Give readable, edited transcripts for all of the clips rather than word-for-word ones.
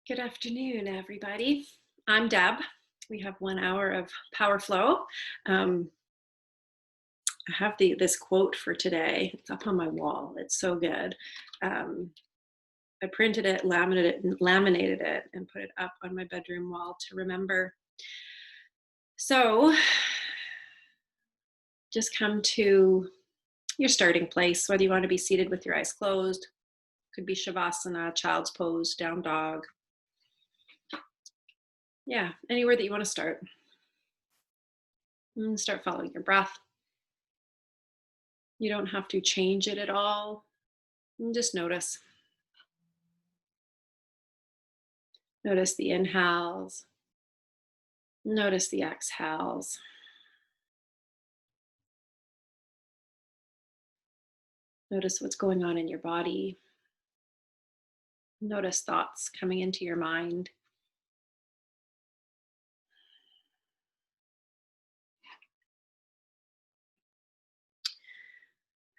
Good afternoon, everybody. I'm Deb. We have 1 hour of power flow. I have this quote for today. It's up on my wall. It's so good. I printed it, laminated it, and put it up on my bedroom wall to remember. So just come to your starting place, whether you want to be seated with your eyes closed. Could be Shavasana, child's pose, down dog. Yeah, anywhere that you want to start. And start following your breath. You don't have to change it at all. And just notice. Notice the inhales. Notice the exhales. Notice what's going on in your body. Notice thoughts coming into your mind.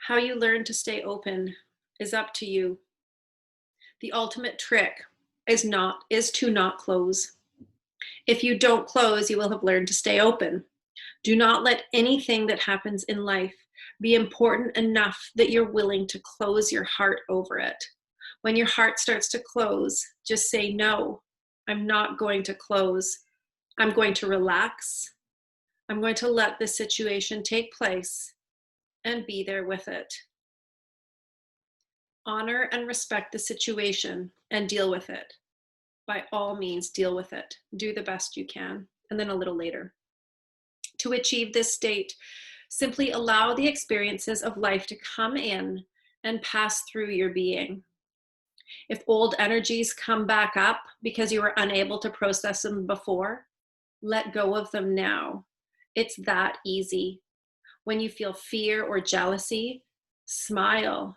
How you learn to stay open is up to you. The ultimate trick is to not close. If you don't close, you will have learned to stay open. Do not let anything that happens in life be important enough that you're willing to close your heart over it. When your heart starts to close, just say, no, I'm not going to close. I'm going to relax. I'm going to let the situation take place and be there with it. Honor and respect the situation and deal with it. By all means, deal with it. Do the best you can, and then a little later. To achieve this state, simply allow the experiences of life to come in and pass through your being. If old energies come back up because you were unable to process them before, let go of them now. It's that easy. When you feel fear or jealousy, smile.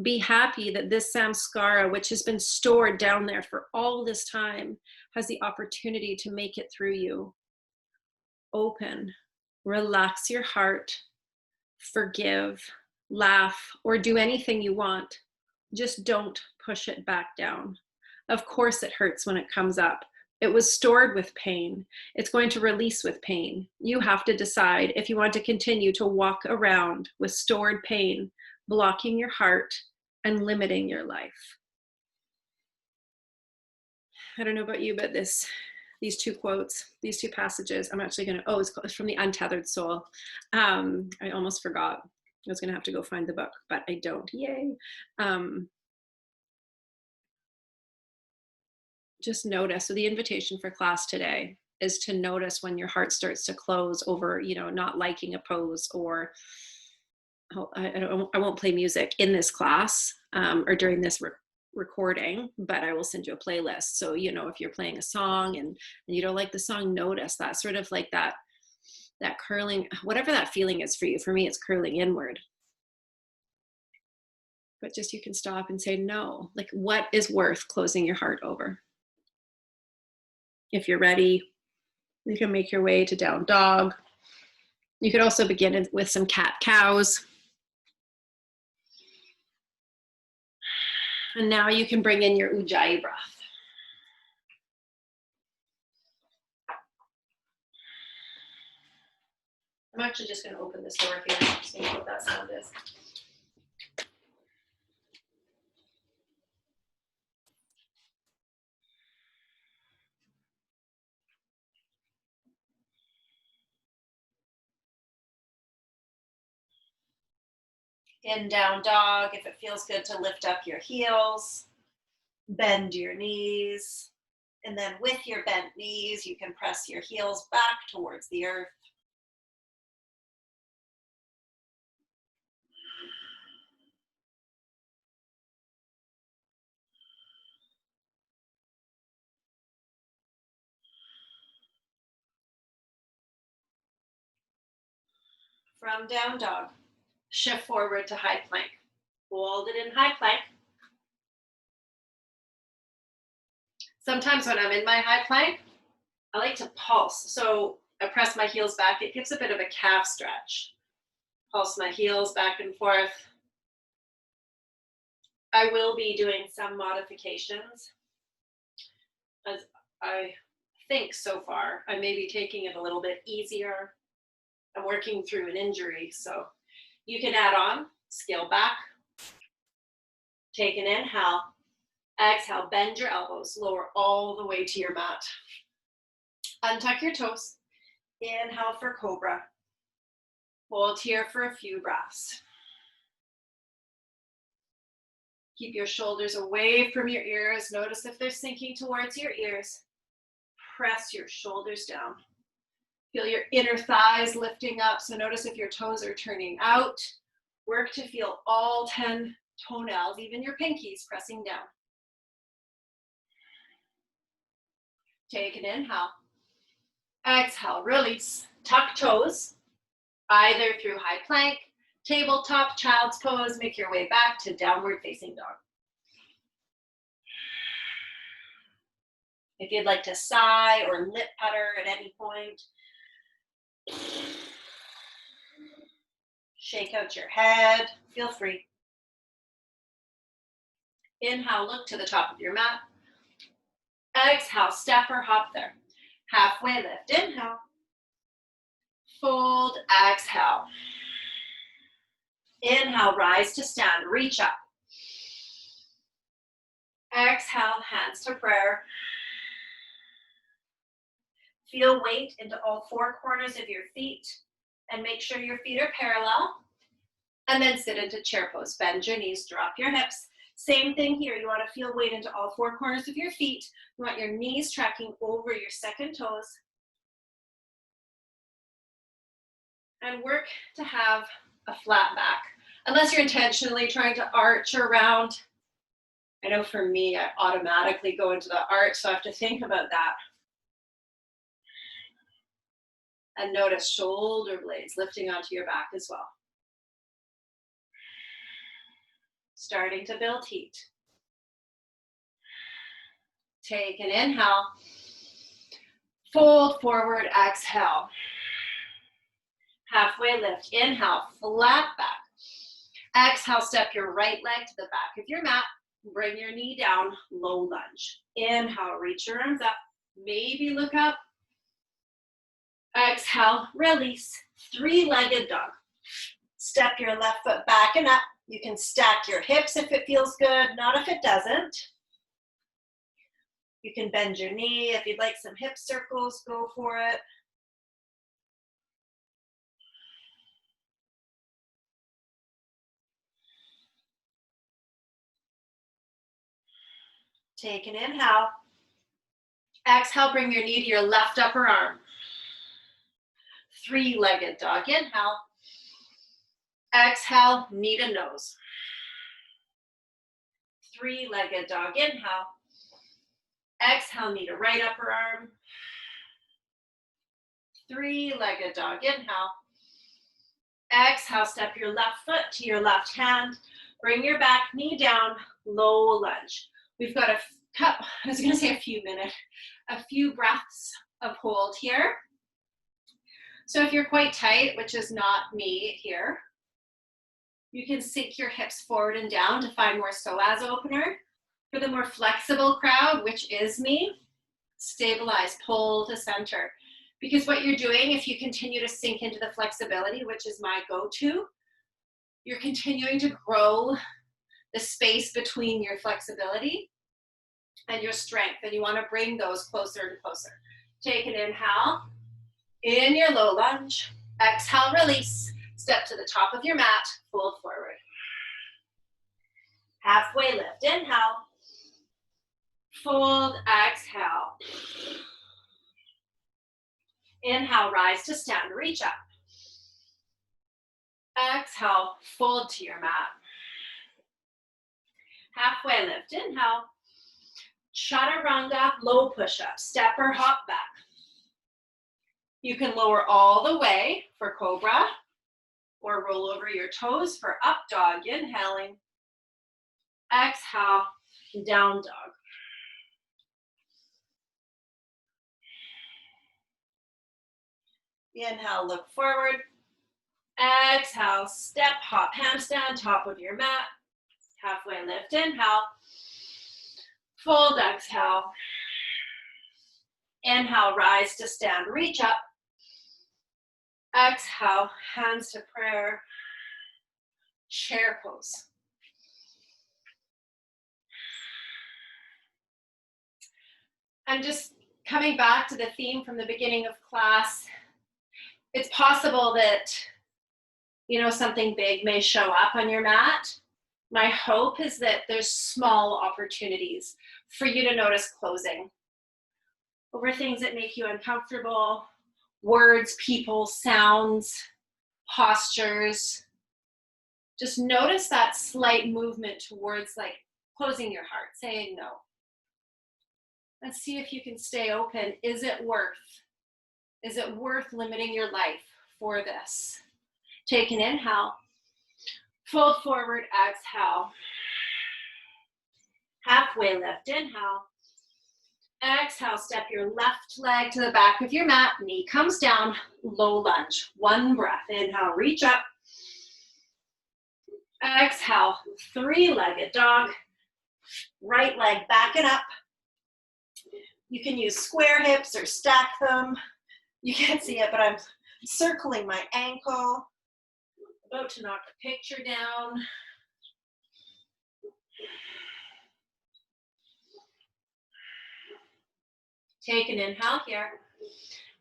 Be happy that this samskara, which has been stored down there for all this time, has the opportunity to make it through you. Open, relax your heart, forgive, laugh, or do anything you want. Just don't push it back down. Of course it hurts when it comes up. It was stored with pain. It's going to release with pain. You have to decide if you want to continue to walk around with stored pain, blocking your heart and limiting your life. I don't know about you, but these two quotes, these two passages, I'm actually going to, it's from the Untethered Soul. I almost forgot. I was going to have to go find the book, but I don't. Yay. Just notice. So the invitation for class today is to notice when your heart starts to close over, not liking a pose, or I won't play music in this class or during this recording, but I will send you a playlist. So, if you're playing a song and you don't like the song, notice that sort of like that curling, whatever that feeling is for you. For me, it's curling inward. But just you can stop and say, no, like what is worth closing your heart over? If you're ready, you can make your way to down dog. You could also begin with some cat cows. And now you can bring in your Ujjayi breath. I'm actually just going to open this door here. See what that sound is. In down dog, if it feels good to lift up your heels, bend your knees, and then with your bent knees, you can press your heels back towards the earth. From down dog, shift forward to high plank. Hold it in high plank. Sometimes when I'm in my high plank, I like to pulse. So I press my heels back. It gives a bit of a calf stretch. Pulse my heels back and forth. I will be doing some modifications as I think so far. I may be taking it a little bit easier. I'm working through an injury, so you can add on, scale back, take an inhale, exhale, bend your elbows, lower all the way to your mat. Untuck your toes, inhale for Cobra. Hold here for a few breaths. Keep your shoulders away from your ears. Notice if they're sinking towards your ears. Press your shoulders down. Feel your inner thighs lifting up. So notice if your toes are turning out. Work to feel all 10 toenails, even your pinkies, pressing down. Take an inhale. Exhale, release. Tuck toes, either through high plank, tabletop, child's pose. Make your way back to downward facing dog. If you'd like to sigh or lip putter at any point, shake out your head, feel free. Inhale, look to the top of your mat. Exhale, step or hop there. Halfway lift, inhale. Fold, exhale. Inhale, rise to stand, reach up. Exhale, hands to prayer. Feel weight into all four corners of your feet and make sure your feet are parallel. And then sit into chair pose. Bend your knees, drop your hips. Same thing here. You want to feel weight into all four corners of your feet. You want your knees tracking over your second toes. And work to have a flat back. Unless you're intentionally trying to arch around. I know for me, I automatically go into the arch, so I have to think about that. And notice shoulder blades lifting onto your back as well. Starting to build heat. Take an inhale. Fold forward, exhale. Halfway lift, inhale, flat back. Exhale, step your right leg to the back of your mat. Bring your knee down, low lunge. Inhale, reach your arms up. Maybe look up. Exhale, release. Three-legged dog. Step your left foot back and up. You can stack your hips if it feels good, not if it doesn't. You can bend your knee. If you'd like some hip circles, go for it. Take an inhale. Exhale, bring your knee to your left upper arm. Three-legged dog. Inhale. Exhale, knee to nose. Three-legged dog. Inhale. Exhale, knee to right upper arm. Three-legged dog. Inhale. Exhale, step your left foot to your left hand. Bring your back knee down, low lunge. We've got a few breaths of hold here. So if you're quite tight, which is not me here, you can sink your hips forward and down to find more psoas opener. For the more flexible crowd, which is me, stabilize, pull to center. Because what you're doing, if you continue to sink into the flexibility, which is my go-to, you're continuing to grow the space between your flexibility and your strength, and you want to bring those closer and closer. Take an inhale in your low lunge. Exhale, release. Step to the top of your mat, fold forward. Halfway lift, inhale. Fold, exhale. Inhale, rise to stand, reach up. Exhale, fold to your mat. Halfway lift, inhale. Chaturanga, low push-up, step or hop back. You can lower all the way for Cobra or roll over your toes for up dog, inhaling. Exhale, down dog. Inhale, look forward. Exhale, step, hop, handstand, top of your mat. Halfway lift, inhale. Fold, exhale. Inhale, rise to stand, reach up. Exhale, hands to prayer, chair pose. I'm just coming back to the theme from the beginning of class. It's possible that, you know, something big may show up on your mat. My hope is that there's small opportunities for you to notice closing over things that make you uncomfortable, words, people, sounds, postures. Just notice that slight movement towards like closing your heart, saying no. And see if you can stay open. Is it worth limiting your life for this? Take an inhale, fold forward, exhale. Halfway lift, inhale. Exhale, step your left leg to the back of your mat, knee comes down, low lunge. One breath, inhale, reach up. Exhale, three-legged dog. Right leg, back it up. You can use square hips or stack them. You can't see it, but I'm circling my ankle. About to knock the picture down. Take an inhale here.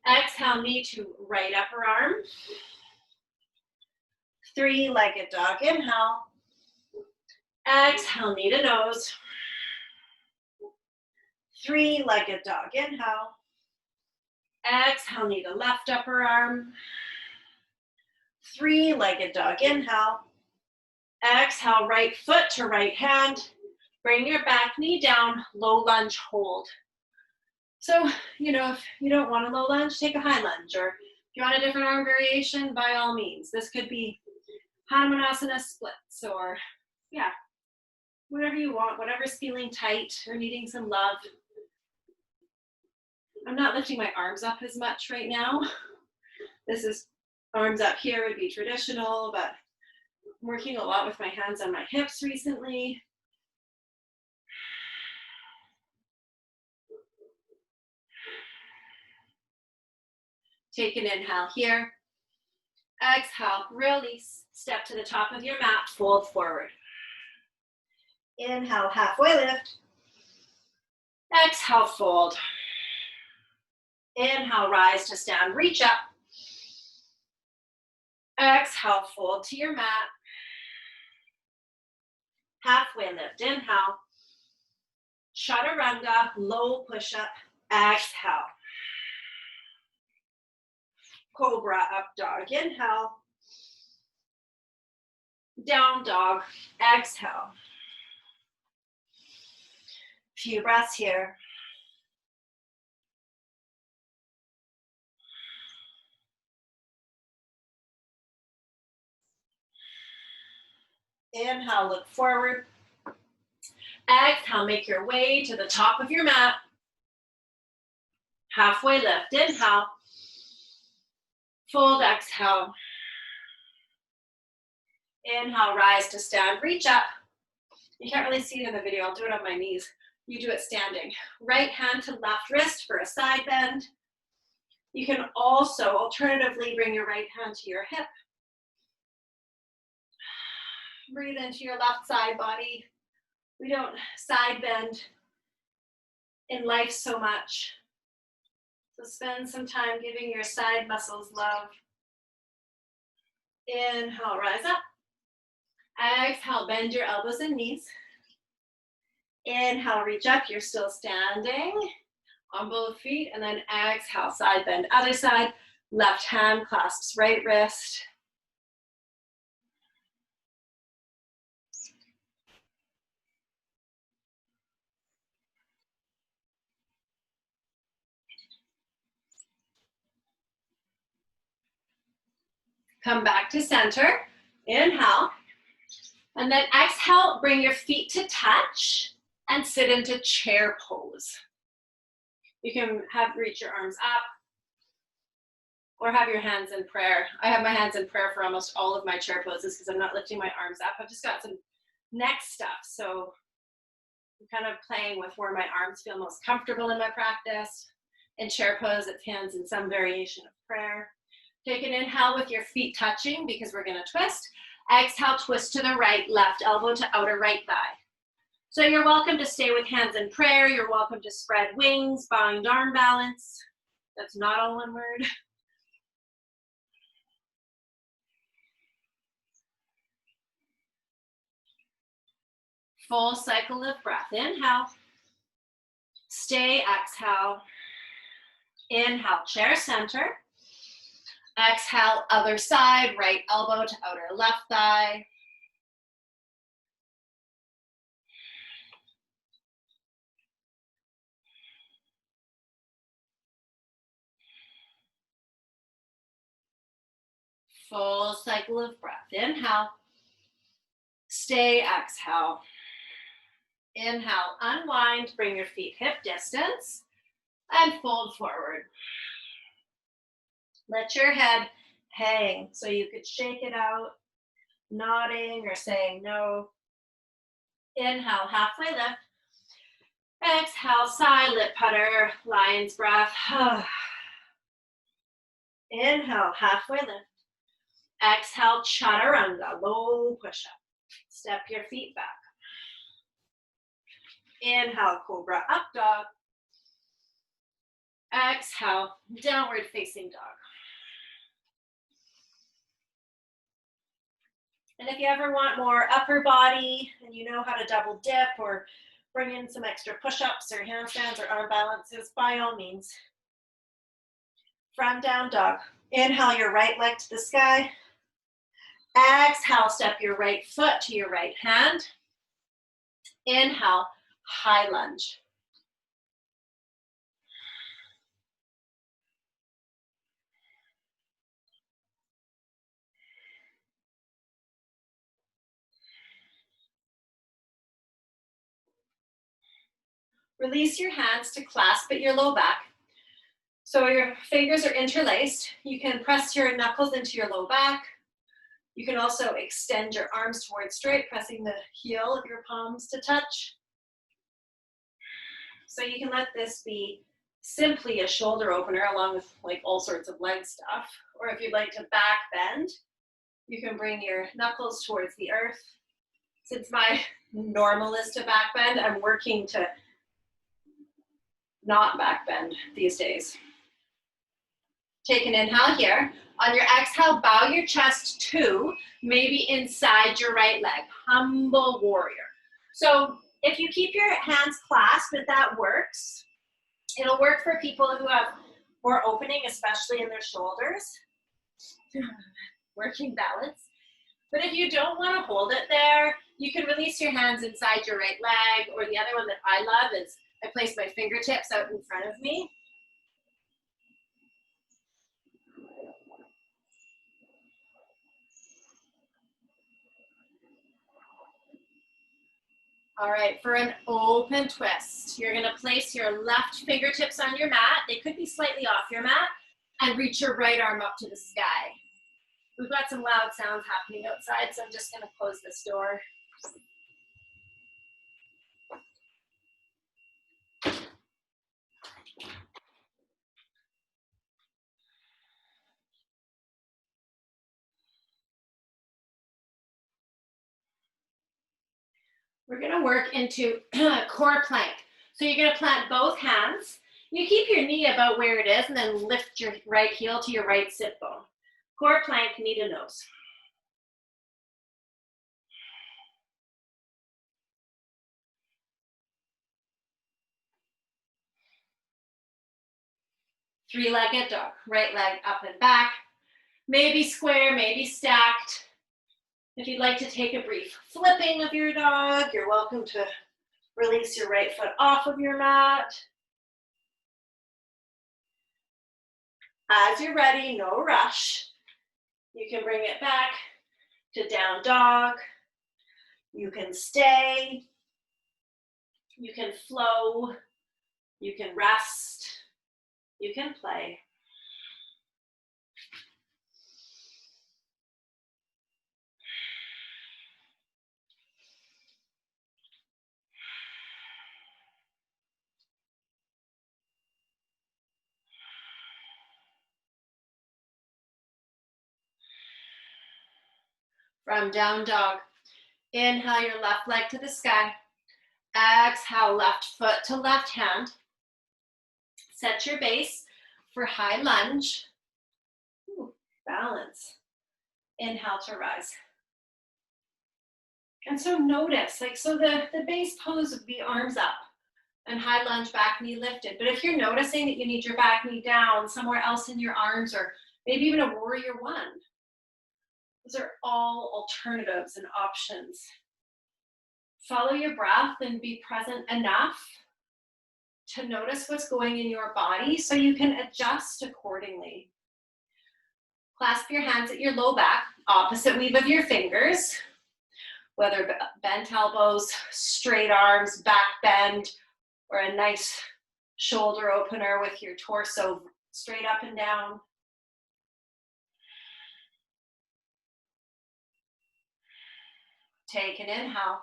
Exhale, knee to right upper arm. Three-legged dog, inhale. Exhale, knee to nose. Three-legged dog, inhale. Exhale, knee to left upper arm. Three-legged dog, inhale. Exhale, right foot to right hand. Bring your back knee down, low lunge, hold. So, you know, if you don't want a low lunge, take a high lunge. Or if you want a different arm variation, by all means. This could be Anahatasana splits or, yeah, whatever you want, whatever's feeling tight or needing some love. I'm not lifting my arms up as much right now. This is arms up here would be traditional, but I'm working a lot with my hands on my hips recently. Take an inhale here. Exhale, release. Step to the top of your mat, fold forward. Inhale, halfway lift. Exhale, fold. Inhale, rise to stand, reach up. Exhale, fold to your mat. Halfway lift, inhale. Chaturanga, low push-up, exhale. Cobra, up dog, inhale. Down dog, exhale. Few breaths here. Inhale, look forward. Exhale, make your way to the top of your mat. Halfway lift, inhale. Fold, exhale. Inhale, rise to stand, reach up. You can't really see it in the video, I'll do it on my knees. You do it standing. Right hand to left wrist for a side bend. You can also alternatively bring your right hand to your hip. Breathe into your left side body. We don't side bend in life so much. So spend some time giving your side muscles love. Inhale, rise up. Exhale, bend your elbows and knees. Inhale, reach up, you're still standing on both feet, and then exhale, side bend, other side. Left hand clasps right wrist. Come back to center. Inhale. And then exhale, bring your feet to touch and sit into chair pose. You can reach your arms up or have your hands in prayer. I have my hands in prayer for almost all of my chair poses because I'm not lifting my arms up. I've just got some neck stuff. So I'm kind of playing with where my arms feel most comfortable in my practice. In chair pose, it's hands in some variation of prayer. Take an inhale with your feet touching because we're going to twist. Exhale, twist to the right, left elbow to outer right thigh. So you're welcome to stay with hands in prayer. You're welcome to spread wings, bind arm balance. That's not all one word. Full cycle of breath. Inhale. Stay, exhale. Inhale, chair center. Exhale, other side, right elbow to outer left thigh. Full cycle of breath. Inhale. Stay, exhale. Inhale, unwind, bring your feet hip distance, and fold forward. Let your head hang, so you could shake it out, nodding or saying no. Inhale, halfway lift. Exhale, side lip putter, lion's breath. Inhale, halfway lift. Exhale, chaturanga, low push-up. Step your feet back. Inhale, cobra, up dog. Exhale, downward facing dog. And if you ever want more upper body and you know how to double dip or bring in some extra push-ups or handstands or arm balances, by all means. Front down dog. Inhale your right leg to the sky. Exhale, step your right foot to your right hand. Inhale, high lunge. Release your hands to clasp at your low back. So your fingers are interlaced. You can press your knuckles into your low back. You can also extend your arms towards straight, pressing the heel of your palms to touch. So you can let this be simply a shoulder opener along with like all sorts of leg stuff. Or if you'd like to back bend, you can bring your knuckles towards the earth. Since my normal is to back bend, I'm working to not back bend these days. Take an inhale here. On your exhale, bow your chest to maybe inside your right leg. Humble warrior. So if you keep your hands clasped, if that works, it'll work for people who have more opening, especially in their shoulders. Working balance. But if you don't want to hold it there, you can release your hands inside your right leg, or the other one that I love is I place my fingertips out in front of me. All right, for an open twist, you're going to place your left fingertips on your mat. They could be slightly off your mat, and reach your right arm up to the sky. We've got some loud sounds happening outside, so I'm just going to close this door. We're going to work into core plank. So you're going to plant both hands. You keep your knee about where it is and then lift your right heel to your right sit bone. Core plank, knee to nose. Three-legged dog. Right leg up and back. Maybe square, maybe stacked. If you'd like to take a brief flipping of your dog, you're welcome to release your right foot off of your mat. As you're ready, no rush. You can bring it back to down dog. You can stay. You can flow. You can rest. You can play. From down dog. Inhale your left leg to the sky. Exhale, left foot to left hand. Set your base for high lunge. Ooh, balance. Inhale to rise. And so notice, so the base pose would be arms up and high lunge, back knee lifted. But if you're noticing that you need your back knee down somewhere else in your arms, or maybe even a warrior one, those are all alternatives and options. Follow your breath and be present enough to notice what's going in your body so you can adjust accordingly. Clasp your hands at your low back, opposite weave of your fingers, whether bent elbows, straight arms, back bend, or a nice shoulder opener with your torso straight up and down. Take an inhale.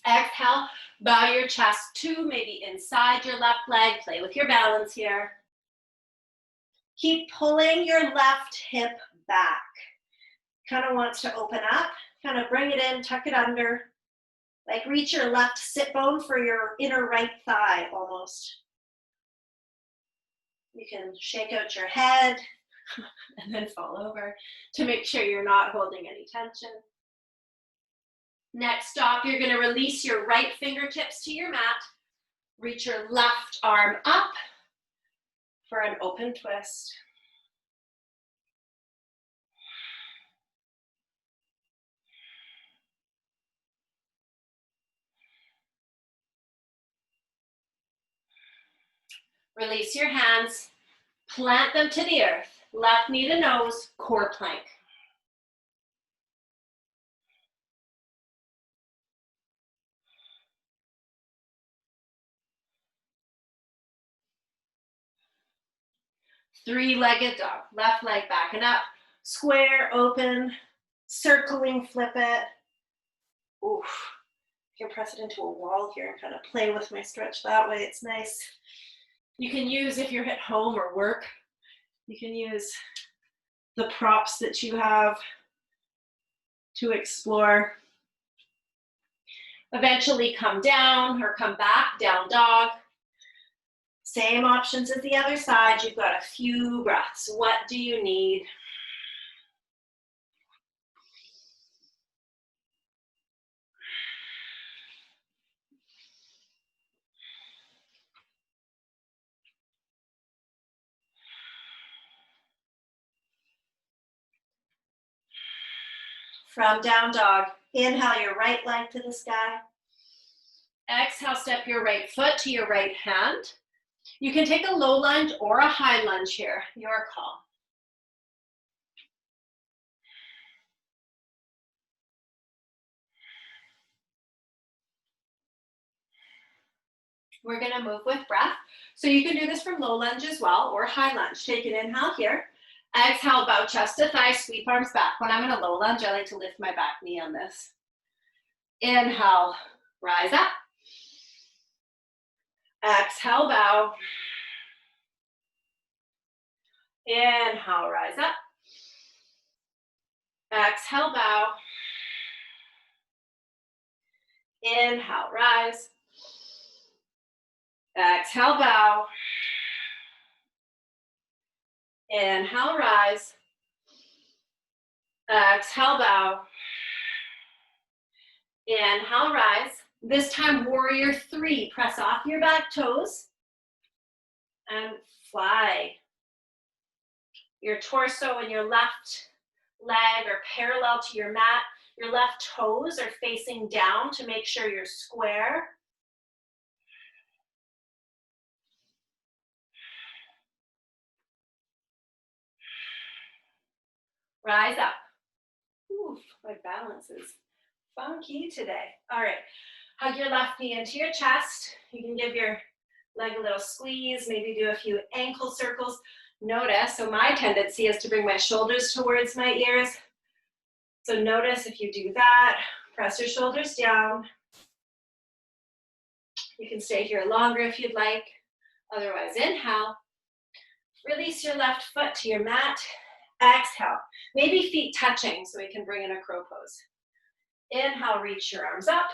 Exhale, bow your chest to maybe inside your left leg. Play with your balance here. Keep pulling your left hip back. Kind of wants to open up. Kind of bring it in, tuck it under. Like reach your left sit bone for your inner right thigh almost. You can shake out your head and then fall over to make sure you're not holding any tension. Next stop, you're going to release your right fingertips to your mat. Reach your left arm up for an open twist. Release your hands, plant them to the earth. Left knee to nose, core plank. Three-legged dog, left leg back and up, square, open, circling, flip it. Oof, you can press it into a wall here and kind of play with my stretch that way, it's nice. You can use, if you're at home or work, you can use the props that you have to explore. Eventually come down or come back, down dog. Same options as the other side. You've got a few breaths. What do you need? From down dog, inhale your right leg to the sky. Exhale, step your right foot to your right hand. You can take a low lunge or a high lunge here, your call. We're gonna move with breath. So you can do this from low lunge as well, or high lunge. Take an inhale here. Exhale, bow chest to thigh, sweep arms back. When I'm in a low lunge, I like to lift my back knee on this. Inhale, rise up. Exhale, bow. Inhale, rise up. Exhale, bow. Inhale, rise. Exhale, bow. Inhale, rise. Exhale, bow. Inhale, rise. This time, warrior three. Press off your back toes and fly. Your torso and your left leg are parallel to your mat. Your left toes are facing down to make sure you're square. Rise up. Oof, my balance is funky today. All right, hug your left knee into your chest. You can give your leg a little squeeze, maybe do a few ankle circles. Notice, so my tendency is to bring my shoulders towards my ears. So notice if you do that, press your shoulders down. You can stay here longer if you'd like. Otherwise, inhale. Release your left foot to your mat. Exhale. Maybe feet touching so we can bring in a crow pose. Inhale, reach your arms up.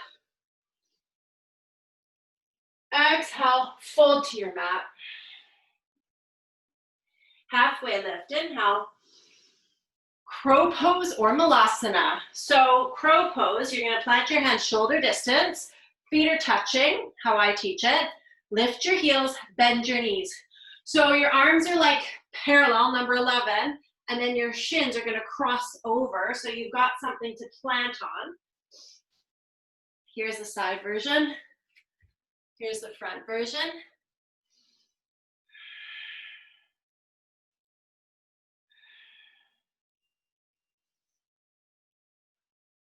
Exhale, fold to your mat. Halfway lift, inhale. Crow pose or malasana. So crow pose, you're gonna plant your hands shoulder distance, feet are touching, how I teach it. Lift your heels, bend your knees. So your arms are like parallel, number 11, and then your shins are gonna cross over, so you've got something to plant on. Here's the side version. Here's the front version.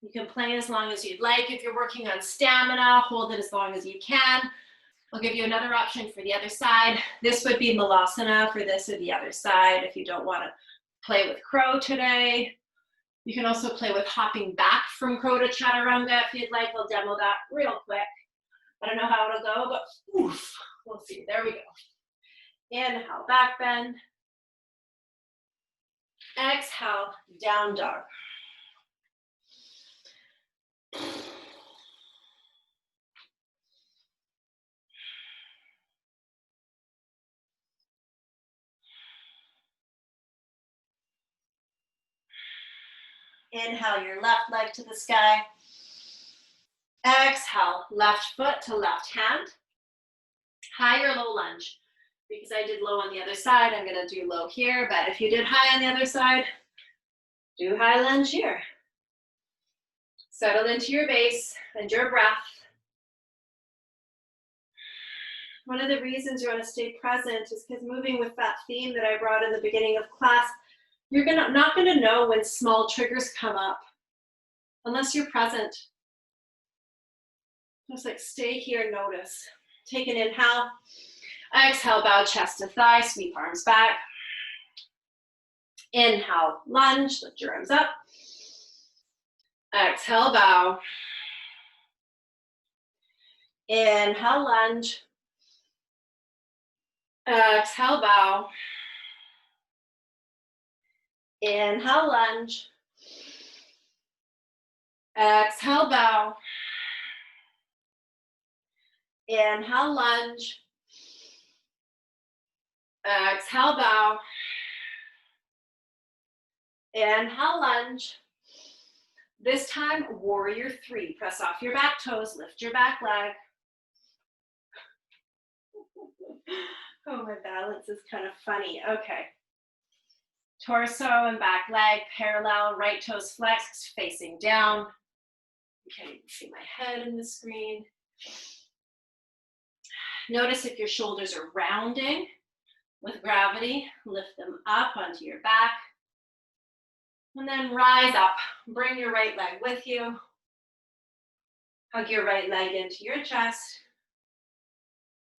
You can play as long as you'd like. If you're working on stamina, hold it as long as you can. I'll give you another option for the other side. This would be malasana for this or the other side if you don't want to play with crow today. You can also play with hopping back from crow to chaturanga if you'd like. I'll demo that real quick. I don't know how it'll go, but oof, we'll see. There we go. Inhale, back bend. Exhale, down dog. Inhale your left leg to the sky. Exhale, left foot to left hand. High or low lunge. Because I did low on the other side, I'm gonna do low here, but if you did high on the other side, do high lunge here. Settle into your base and your breath. One of the reasons you want to stay present is because moving with that theme that I brought in the beginning of class, you're not gonna know when small triggers come up unless you're present. Just like stay here, notice. Take an inhale. Exhale, bow chest to thigh, sweep arms back. Inhale, lunge, lift your arms up. Exhale, bow. Inhale, lunge. Exhale, bow. Inhale, lunge. Exhale, bow. Inhale, lunge. Exhale, bow. Inhale, lunge. This time, warrior 3. Press off your back toes, lift your back leg. Oh, my balance is kind of funny. Okay. Torso and back leg parallel, right toes flexed, facing down. You can't even see my head in the screen. Notice if your shoulders are rounding with gravity, lift them up onto your back. And then rise up, bring your right leg with you. Hug your right leg into your chest.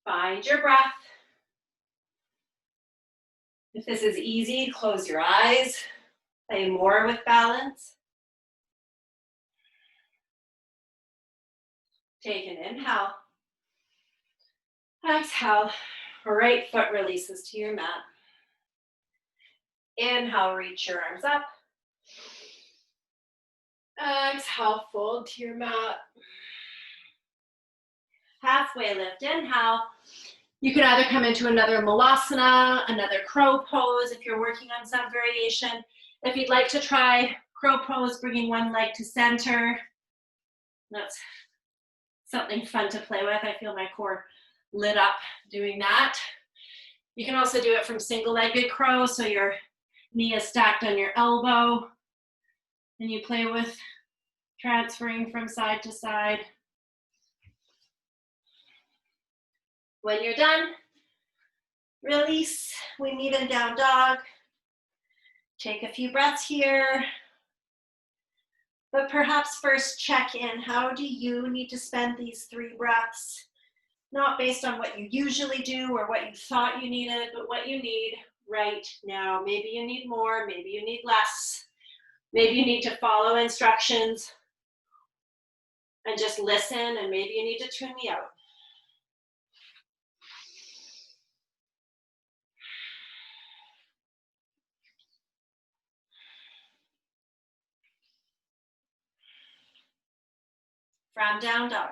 Find your breath. If this is easy, close your eyes. Play more with balance. Take an inhale. Exhale, right foot releases to your mat. Inhale, reach your arms up. Exhale, fold to your mat. Halfway lift, inhale. You could either come into another malasana, another crow pose if you're working on some variation. If you'd like to try crow pose, bringing one leg to center. That's something fun to play with. I feel my core lit up doing that. You can also do it from single-legged crow, so your knee is stacked on your elbow, and you play with transferring from side to side. When you're done, release. We meet in down dog. Take a few breaths here. But perhaps first check in. How do you need to spend these 3 breaths? Not based on what you usually do or what you thought you needed, but what you need right now. Maybe you need more, maybe you need less. Maybe you need to follow instructions and just listen, and maybe you need to tune me out. from down dog.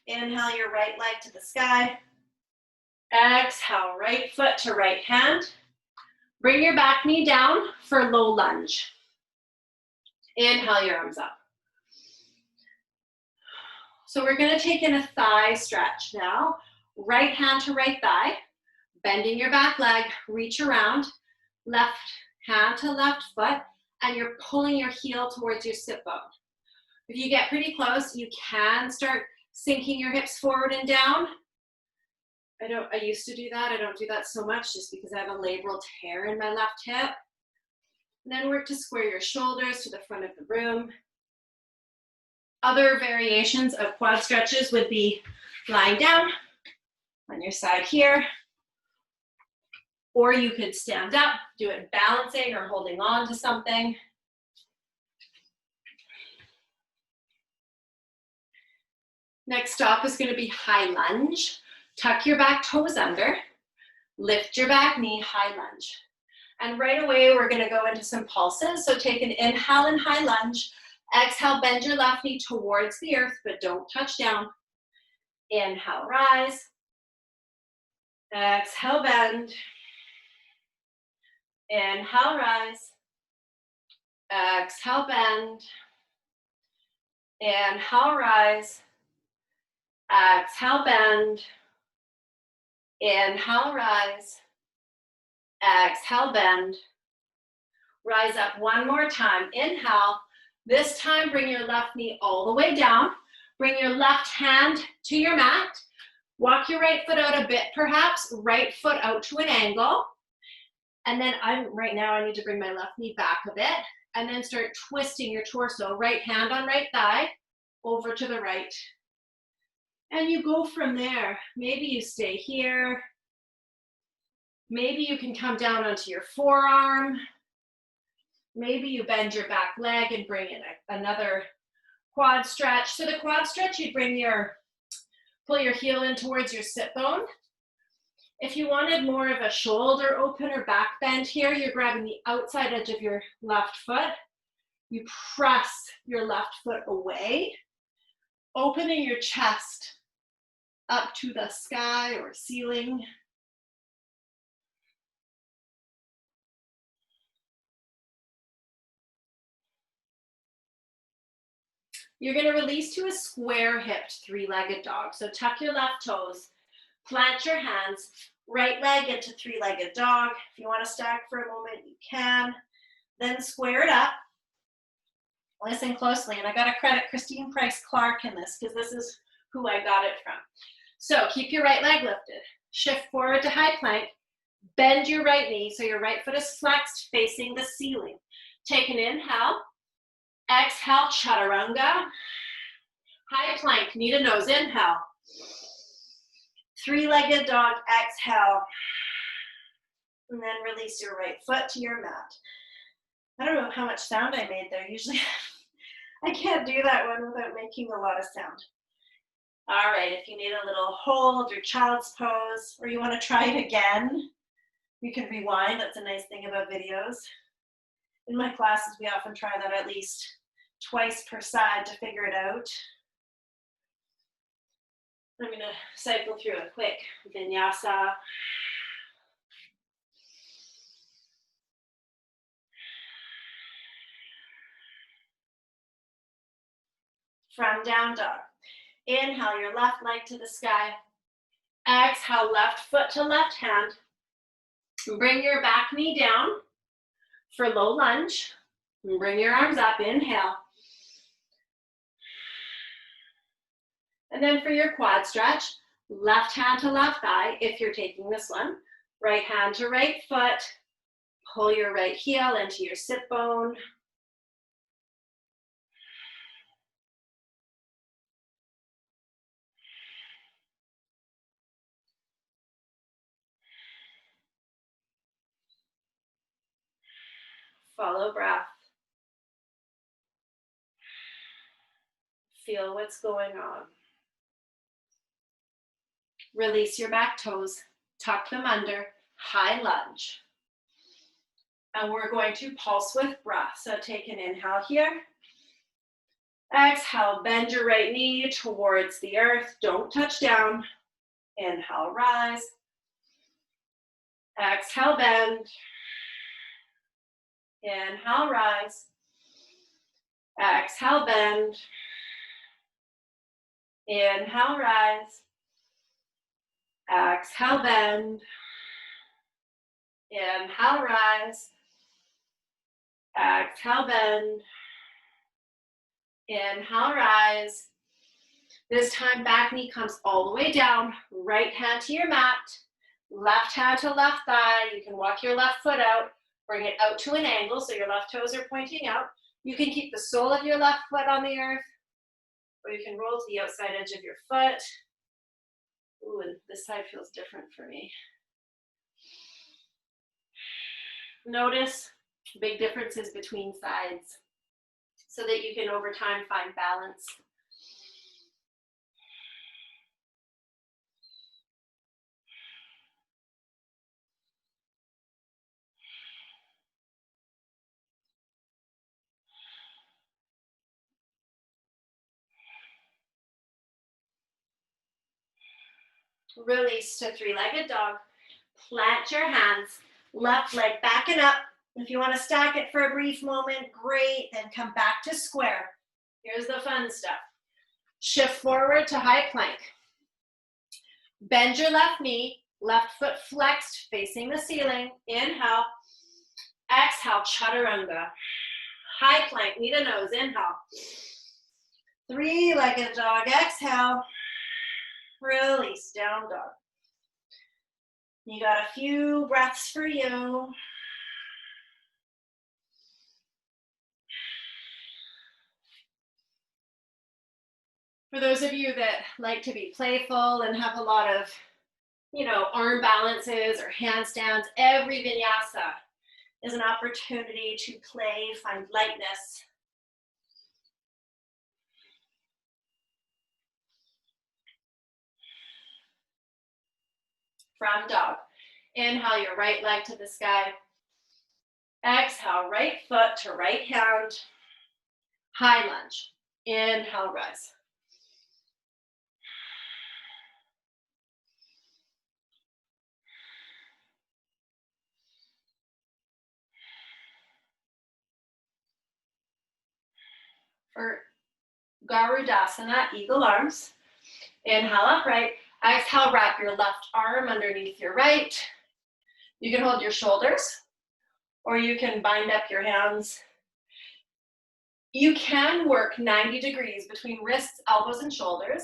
Inhale your right leg to the sky. Exhale, right foot to right hand. Bring your back knee down for low lunge. Inhale your arms up. So we're going to take in a thigh stretch now. Right hand to right thigh. Bending your back leg, reach around. Left hand to left foot. And you're pulling your heel towards your sit bone. If you get pretty close, you can start sinking your hips forward and down. I used to do that. I don't do that so much just because I have a labral tear in my left hip. And then work to square your shoulders to the front of the room. Other variations of quad stretches would be lying down on your side here. Or you could stand up, do it balancing or holding on to something. Next stop is going to be high lunge. Tuck your back toes under. Lift your back knee, high lunge. And right away, we're going to go into some pulses. So take an inhale in high lunge. Exhale, bend your left knee towards the earth, but don't touch down. Inhale, rise. Exhale, bend. Inhale, rise. Exhale, bend. Inhale, rise. Exhale, bend. Inhale, rise. Exhale, bend. Rise up one more time. Inhale. This time, bring your left knee all the way down. Bring your left hand to your mat. Walk your right foot out a bit, perhaps. Right foot out to an angle. And then right now, I need to bring my left knee back a bit. And then start twisting your torso. Right hand on right thigh, over to the right. And you go from there. Maybe you stay here. Maybe you can come down onto your forearm. Maybe you bend your back leg and bring in another quad stretch. So the quad stretch, you pull your heel in towards your sit bone. If you wanted more of a shoulder open or back bend here, you're grabbing the outside edge of your left foot. You press your left foot away, opening your chest up to the sky or ceiling. You're going to release to a square-hipped three-legged dog. So tuck your left toes, plant your hands, right leg into three-legged dog. If you want to stack for a moment, you can. Then square it up. Listen closely, and I got to credit Christine Price Clark in this because this is who I got it from. So keep your right leg lifted. Shift forward to high plank. Bend your right knee so your right foot is flexed facing the ceiling. Take an inhale. Exhale, chaturanga. High plank, knee to nose, inhale. Three-legged dog, exhale. And then release your right foot to your mat. I don't know how much sound I made there. Usually I can't do that one without making a lot of sound. All right, if you need a little hold or child's pose, or you want to try it again, you can rewind. That's a nice thing about videos. In my classes, we often try that at least twice per side to figure it out. I'm going to cycle through a quick vinyasa. From down dog. Inhale your left leg to the sky. Exhale, left foot to left hand. Bring your back knee down for low lunge. And bring your arms up, inhale. And then for your quad stretch, left hand to left thigh, if you're taking this one. Right hand to right foot. Pull your right heel into your sit bone. Follow breath. Feel what's going on. Release your back toes, tuck them under, high lunge. And we're going to pulse with breath. So take an inhale here. Exhale, bend your right knee towards the earth. Don't touch down. Inhale, rise. Exhale, bend. Inhale, rise. Exhale, bend. Inhale, rise. Exhale, bend. Inhale, rise. Exhale, bend. Inhale, rise. This time, back knee comes all the way down. Right hand to your mat. Left hand to left thigh. You can walk your left foot out. Bring it out to an angle so your left toes are pointing out. You can keep the sole of your left foot on the earth, or you can roll to the outside edge of your foot. Ooh, and this side feels different for me. Notice big differences between sides so that you can over time find balance. Release to three-legged dog. Plant your hands, left leg backing up. If you want to stack it for a brief moment, great. Then come back to square. Here's the fun stuff. Shift forward to high plank. Bend your left knee, left foot flexed, facing the ceiling. Inhale. Exhale, chaturanga. High plank, knee to nose. Inhale. Three-legged dog. Exhale. Release, down dog. You got a few breaths for you. For those of you that like to be playful and have a lot of, arm balances or handstands, every vinyasa is an opportunity to play, find lightness. From dog. Inhale your right leg to the sky. Exhale, right foot to right hand. High lunge. Inhale, rise. For Garudasana, eagle arms. Inhale, upright. Exhale, wrap your left arm underneath your right. You can hold your shoulders, or you can bind up your hands. You can work 90 degrees between wrists, elbows, and shoulders.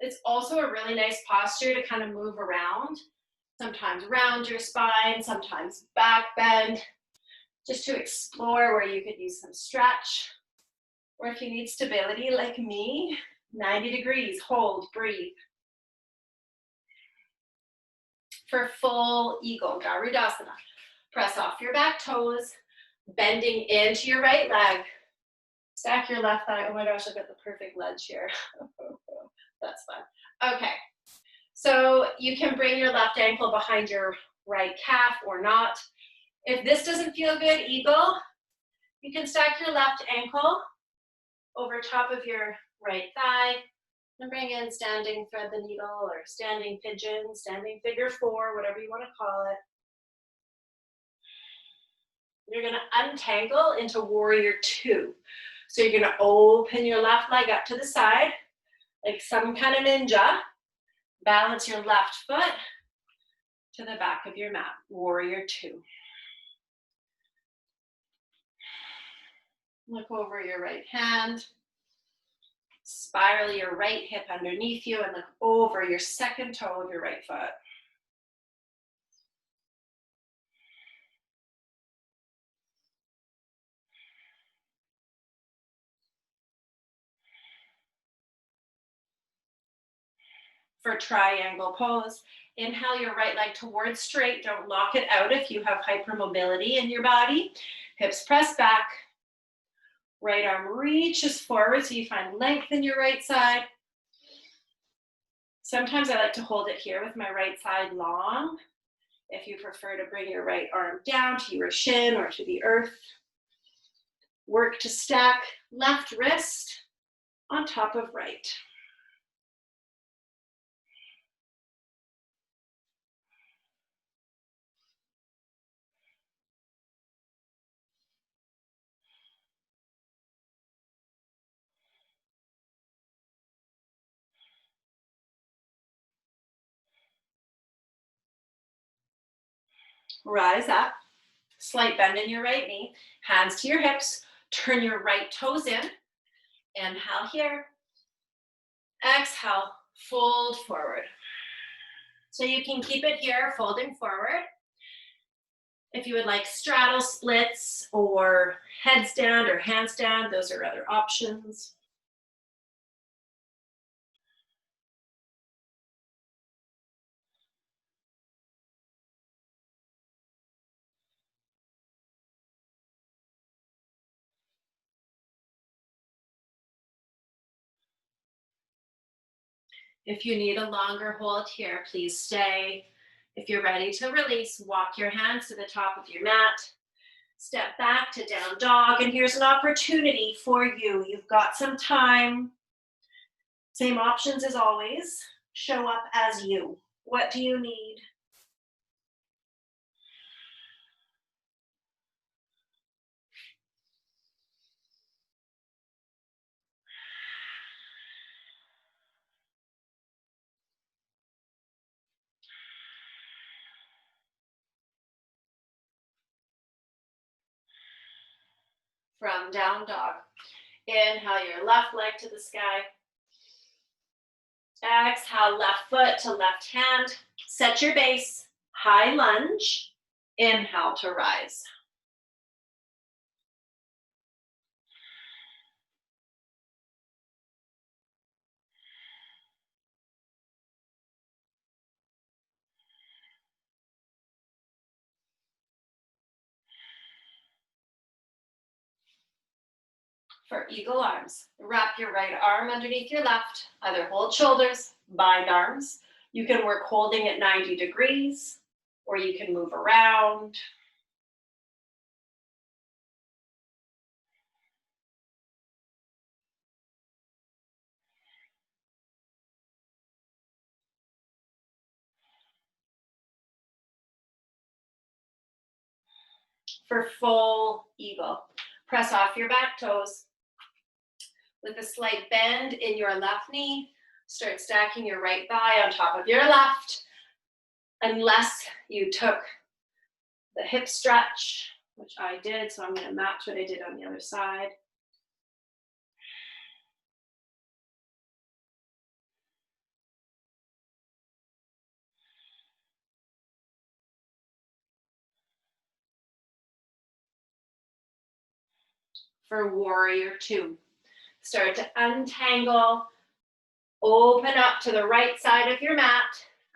It's also a really nice posture to kind of move around. Sometimes round your spine, sometimes back bend, just to explore where you could use some stretch. Or if you need stability like me, 90 degrees, hold, breathe. For full eagle, Garudasana, press off your back toes, bending into your right leg. Stack your left thigh. Oh my gosh, I've got the perfect ledge here. That's fun. Okay, so you can bring your left ankle behind your right calf or not. If this doesn't feel good, eagle, you can stack your left ankle over top of your right thigh and bring in standing thread the needle or standing pigeon, standing figure four, whatever you want to call it. You're going to untangle into warrior two. So you're going to open your left leg up to the side, like some kind of ninja. Balance your left foot to the back of your mat, warrior two. Look over your right hand. Spiral your right hip underneath you and look over your second toe of your right foot. For triangle pose, inhale your right leg towards straight. Don't lock it out if you have hypermobility in your body. Hips press back. Right arm reaches forward so you find length in your right side. Sometimes I like to hold it here with my right side long. If you prefer to bring your right arm down to your shin or to the earth. Work to stack left wrist on top of right. Rise up, slight bend in your right knee, hands to your hips, turn your right toes in. Inhale here, exhale, fold forward. So you can keep it here, folding forward. If you would like straddle splits or headstand or handstand, those are other options. If you need a longer hold here, please stay. If you're ready to release, walk your hands to the top of your mat. Step back to down dog, and here's an opportunity for you. You've got some time. Same options as always. Show up as you. What do you need? From down dog. Inhale your left leg to the sky. Exhale, left foot to left hand. Set your base. High lunge. Inhale to rise. For eagle arms, wrap your right arm underneath your left. Either hold shoulders, bind arms. You can work holding at 90 degrees, or you can move around. For full eagle, press off your back toes. With a slight bend in your left knee, start stacking your right thigh on top of your left, unless you took the hip stretch, which I did, so I'm going to match what I did on the other side. For warrior two, start to untangle, open up to the right side of your mat,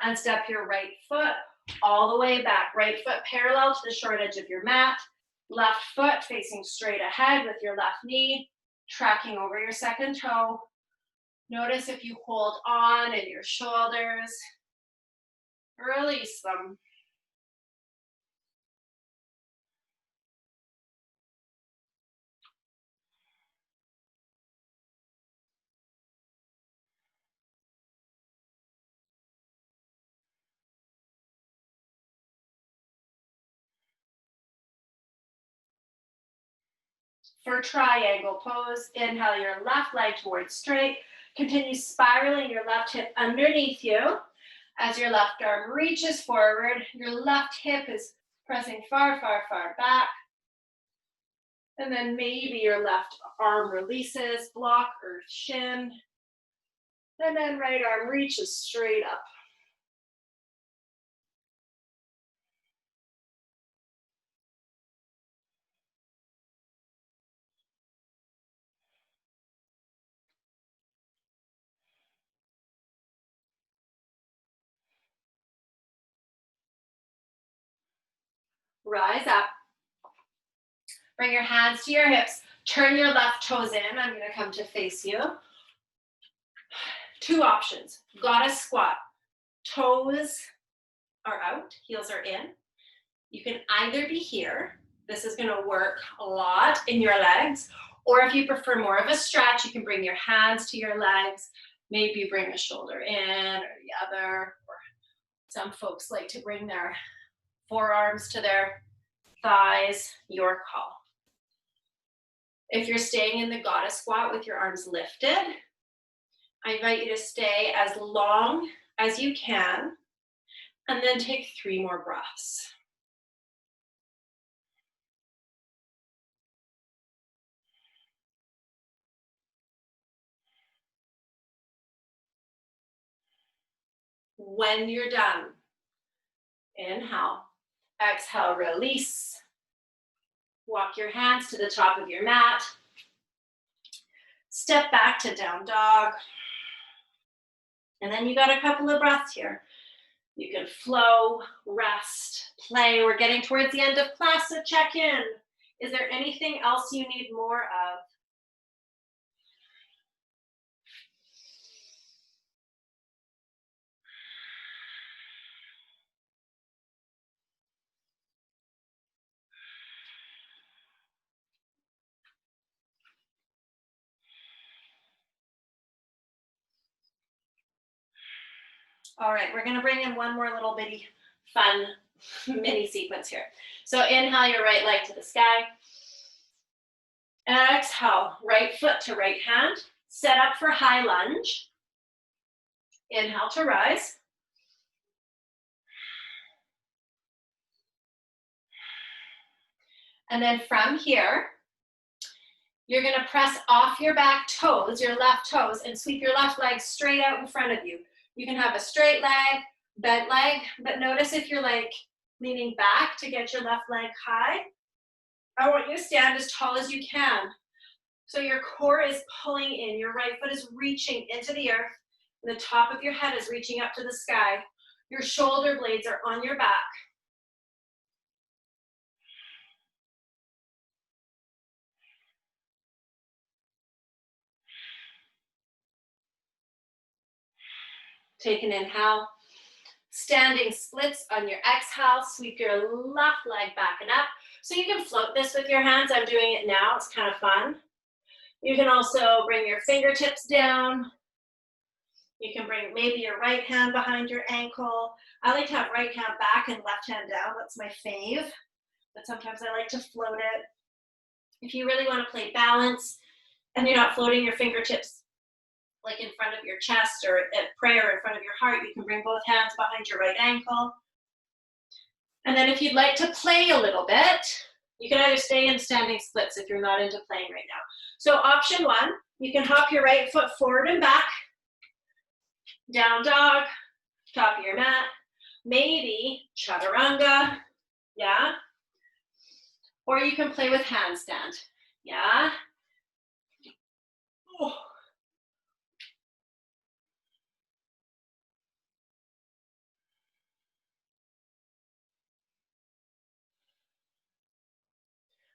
and step your right foot all the way back. Right foot parallel to the short edge of your mat, left foot facing straight ahead with your left knee, tracking over your second toe. Notice if you hold on in your shoulders, release them. For triangle pose, inhale your left leg towards straight. Continue spiraling your left hip underneath you. As your left arm reaches forward, your left hip is pressing far, far, far back. And then maybe your left arm releases, block or shin. And then right arm reaches straight up. Rise up. Bring your hands to your hips. Turn your left toes in. I'm going to come to face you. Two options. Goddess squat. Toes are out, heels are in. You can either be here. This is gonna work a lot in your legs. Or if you prefer more of a stretch, you can bring your hands to your legs. Maybe bring a shoulder in or the other. Or some folks like to bring their forearms to their thighs. Your call. If you're staying in the goddess squat with your arms lifted, I invite you to stay as long as you can, and then take 3 more breaths. When you're done, inhale, exhale, release. Walk your hands to the top of your mat. Step back to down dog. And then you got a couple of breaths here. You can flow, rest, play. We're getting towards the end of class, so check in. Is there anything else you need more of? All right, we're gonna bring in one more little bitty fun mini sequence here. So inhale your right leg to the sky. Exhale, right foot to right hand. Set up for high lunge. Inhale to rise. And then from here, you're gonna press off your back toes, your left toes, and sweep your left leg straight out in front of you. You can have a straight leg, bent leg, but notice if you're like leaning back to get your left leg high, I want you to stand as tall as you can. So your core is pulling in, your right foot is reaching into the earth, and the top of your head is reaching up to the sky. Your shoulder blades are on your back. Take an inhale. Standing splits on your exhale. Sweep your left leg back and up. So you can float this with your hands. I'm doing it now. It's kind of fun. You can also bring your fingertips down. You can bring maybe your right hand behind your ankle. I like to have right hand back and left hand down. That's my fave. But sometimes I like to float it. If you really want to play balance and you're not floating your fingertips like in front of your chest or at prayer in front of your heart, you can bring both hands behind your right ankle. And then if you'd like to play a little bit, you can either stay in standing splits if you're not into playing right now. So option 1, you can hop your right foot forward and back, down dog, top of your mat, maybe chaturanga, yeah? Or you can play with handstand, yeah? Oh.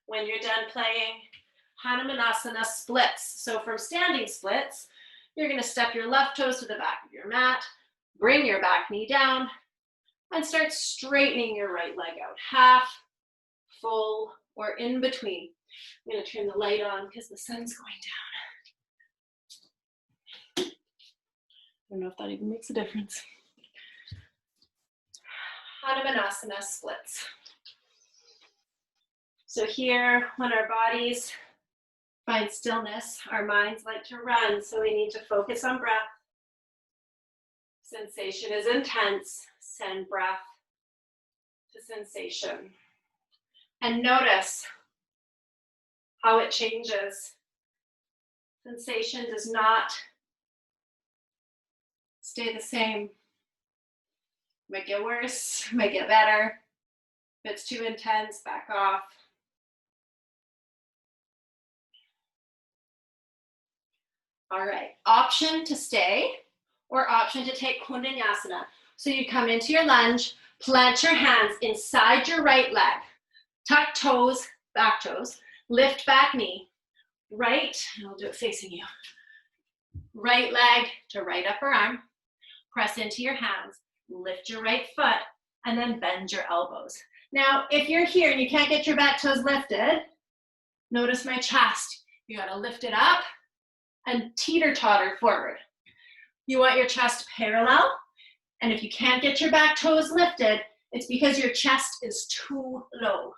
When you're done playing, Anahatasana splits. So from standing splits, you're gonna step your left toes to the back of your mat, bring your back knee down, and start straightening your right leg out. Half, full, or in between. I'm gonna turn the light on because the sun's going down. I don't know if that even makes a difference. Anahatasana splits. So here, when our bodies find stillness, our minds like to run, so we need to focus on breath. Sensation is intense. Send breath to sensation. And notice how it changes. Sensation does not stay the same. Might get worse, might get better. If it's too intense, back off. All right, option to stay or option to take Garudasana. So you come into your lunge, plant your hands inside your right leg, tuck toes, back toes, lift back knee, right, and I'll do it facing you. Right leg to right upper arm, press into your hands, lift your right foot, and then bend your elbows. Now, if you're here and you can't get your back toes lifted, notice my chest. You gotta lift it up and teeter-totter forward. You want your chest parallel, and if you can't get your back toes lifted, it's because your chest is too low.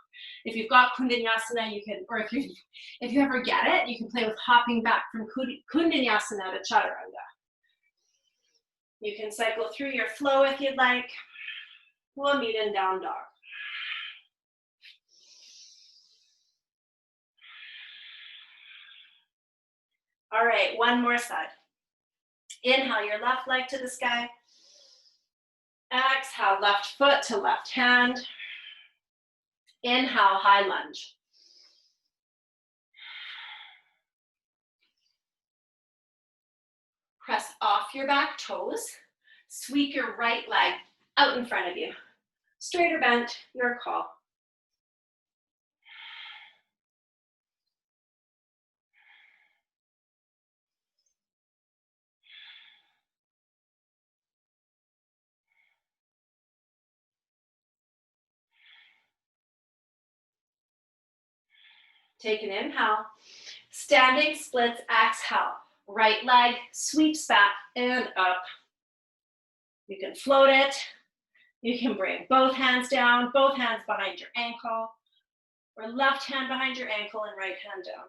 If you've got Kundanyasana, you can, or if you ever get it, you can play with hopping back from Kundanyasana to Chaturanga. You can cycle through your flow if you'd like. We'll meet in down dog. All right, one more side. Inhale your left leg to the sky. Exhale, left foot to left hand. Inhale, high lunge. Press off your back toes. Sweep your right leg out in front of you. Straight or bent, your call. Take an inhale. Standing splits, exhale. Right leg sweeps back and up. You can float it. You can bring both hands down, both hands behind your ankle, or left hand behind your ankle and right hand down.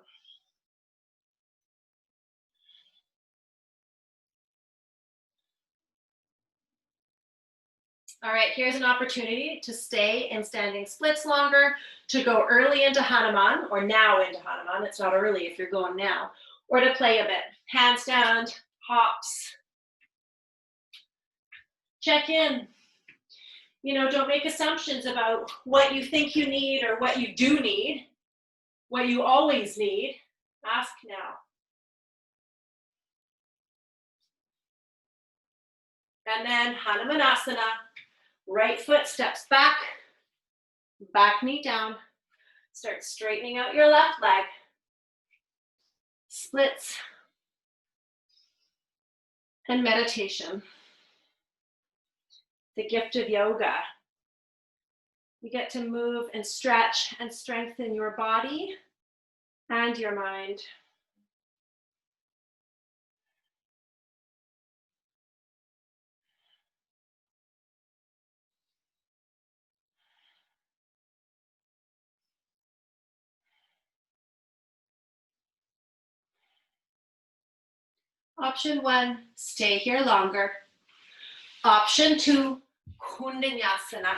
All right, here's an opportunity to stay in standing splits longer, to go early into Hanuman, or now into Hanuman. It's not early if you're going now, or to play a bit. Handstand, hops. Check in. You know, don't make assumptions about what you think you need or what you do need, what you always need. Ask now. And then Hanumanasana. Right foot steps back, back knee down. Start straightening out your left leg. Splits and meditation. The gift of yoga. You get to move and stretch and strengthen your body and your mind. Option 1, stay here longer. Option 2, Kundanyasana.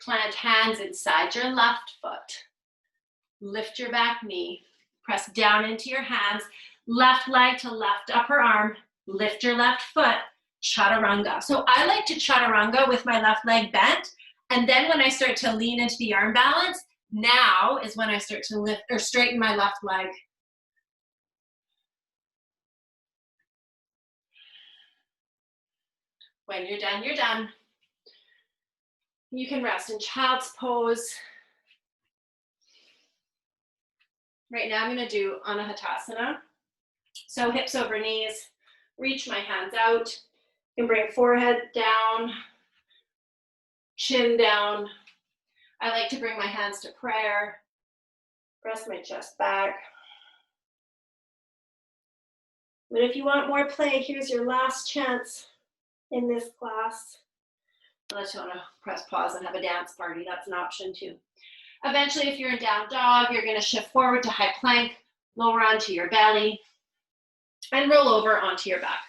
Plant hands inside your left foot. Lift your back knee. Press down into your hands. Left leg to left upper arm. Lift your left foot. Chaturanga. So I like to chaturanga with my left leg bent. And then when I start to lean into the arm balance, now is when I start to lift or straighten my left leg. When you're done, you're done. You can rest in child's pose. Right now I'm going to do Anahatasana. So hips over knees, reach my hands out. You can bring forehead down, chin down. I like to bring my hands to prayer. Press my chest back. But if you want more play, here's your last chance in this class. Unless you want to press pause and have a dance party, that's an option too. Eventually, if you're in down dog, you're going to shift forward to high plank, lower onto your belly, and roll over onto your back.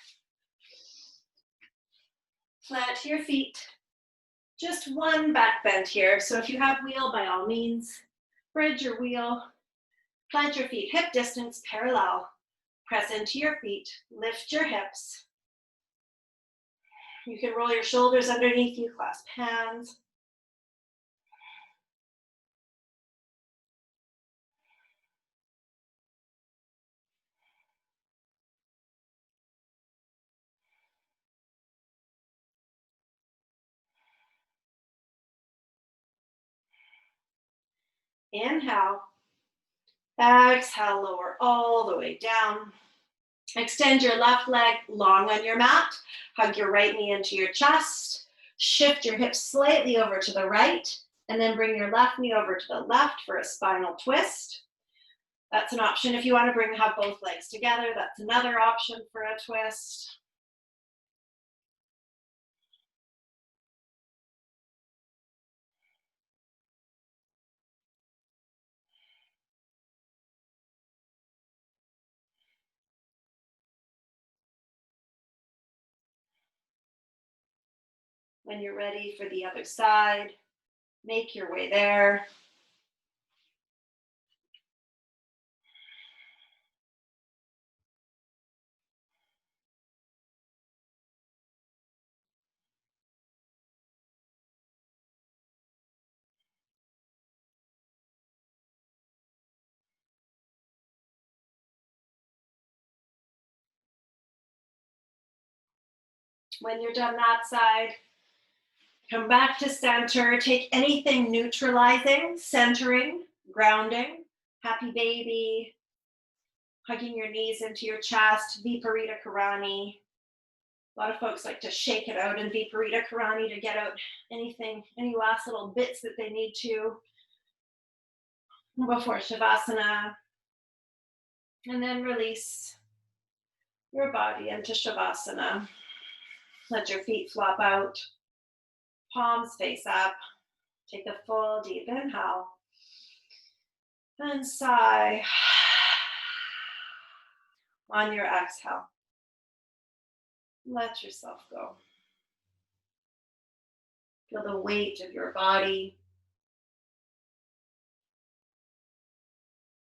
Plant your feet. Just one back bend here. So if you have wheel, by all means, bridge your wheel. Plant your feet hip distance parallel. Press into your feet. Lift your hips. You can roll your shoulders underneath you, clasp hands. Inhale. Exhale, lower all the way down. Extend your left leg long on your mat. Hug your right knee into your chest. Shift your hips slightly over to the right. And then bring your left knee over to the left for a spinal twist. That's an option. If you want to have both legs together, that's another option for a twist. When you're ready for the other side, make your way there. When you're done that side, come back to center. Take anything neutralizing, centering, grounding, happy baby, hugging your knees into your chest, Viparita Karani. A lot of folks like to shake it out in Viparita Karani to get out anything, any last little bits that they need to before Shavasana. And then release your body into Shavasana. Let your feet flop out, palms face up. Take a full deep inhale and sigh. On your exhale, let yourself go. Feel the weight of your body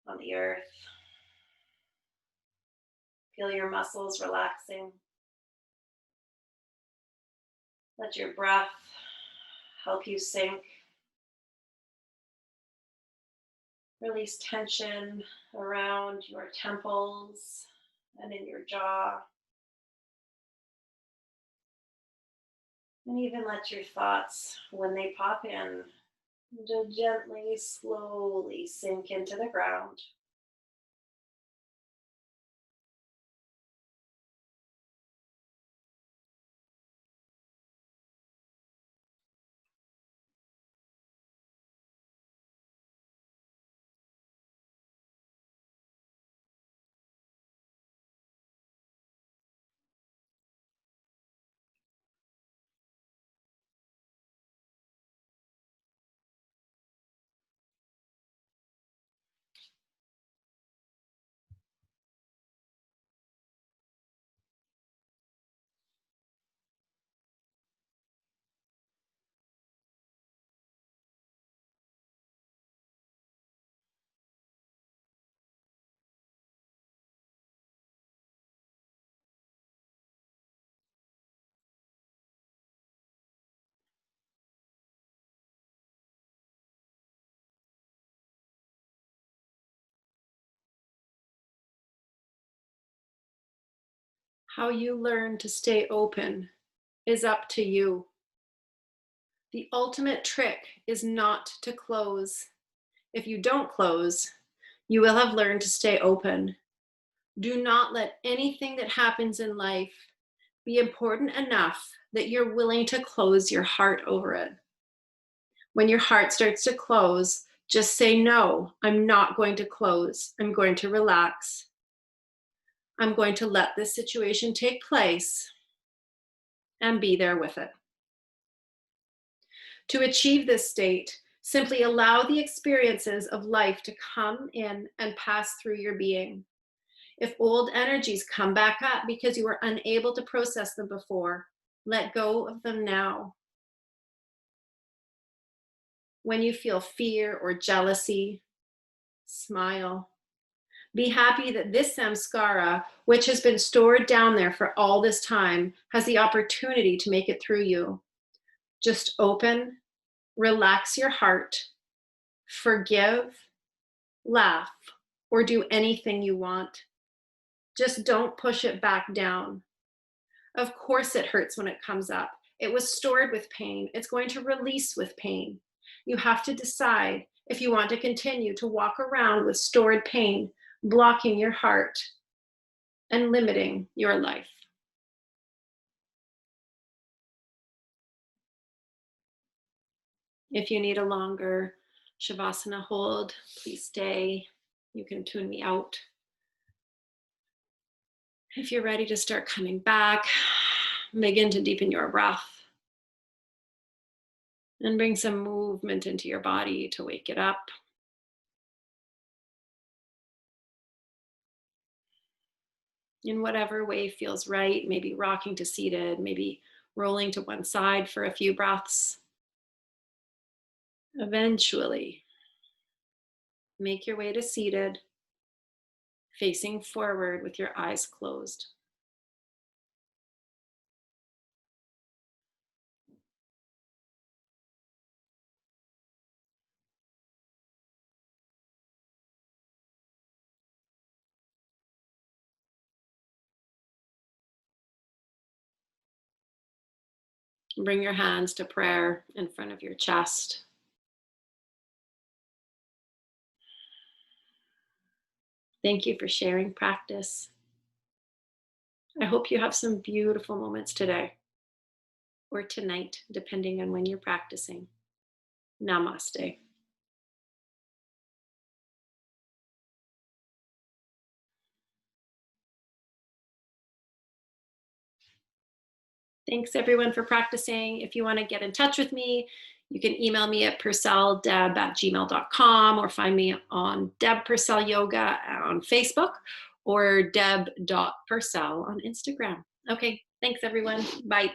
on the earth. Feel your muscles relaxing. Let your breath help you sink. Release tension around your temples and in your jaw. And even let your thoughts, when they pop in, to gently, slowly sink into the ground. How you learn to stay open is up to you. The ultimate trick is not to close. If you don't close, you will have learned to stay open. Do not let anything that happens in life be important enough that you're willing to close your heart over it. When your heart starts to close, just say, no, I'm not going to close. I'm going to relax. I'm going to let this situation take place and be there with it. To achieve this state, simply allow the experiences of life to come in and pass through your being. If old energies come back up because you were unable to process them before, let go of them now. When you feel fear or jealousy, smile. Be happy that this samskara, which has been stored down there for all this time, has the opportunity to make it through you. Just open, relax your heart, forgive, laugh, or do anything you want. Just don't push it back down. Of course it hurts when it comes up. It was stored with pain. It's going to release with pain. You have to decide if you want to continue to walk around with stored pain, blocking your heart and limiting your life. If you need a longer Shavasana hold, please stay. You can tune me out. If you're ready to start coming back, begin to deepen your breath and bring some movement into your body to wake it up. In whatever way feels right, maybe rocking to seated, maybe rolling to one side for a few breaths. Eventually, make your way to seated, facing forward with your eyes closed. Bring your hands to prayer in front of your chest. Thank you for sharing practice. I hope you have some beautiful moments today or tonight, depending on when you're practicing. Namaste. Thanks everyone for practicing. If you want to get in touch with me, you can email me at purcelldeb@gmail.com or find me on Deb Purcell Yoga on Facebook or deb.purcell on Instagram. Okay, thanks everyone. Bye.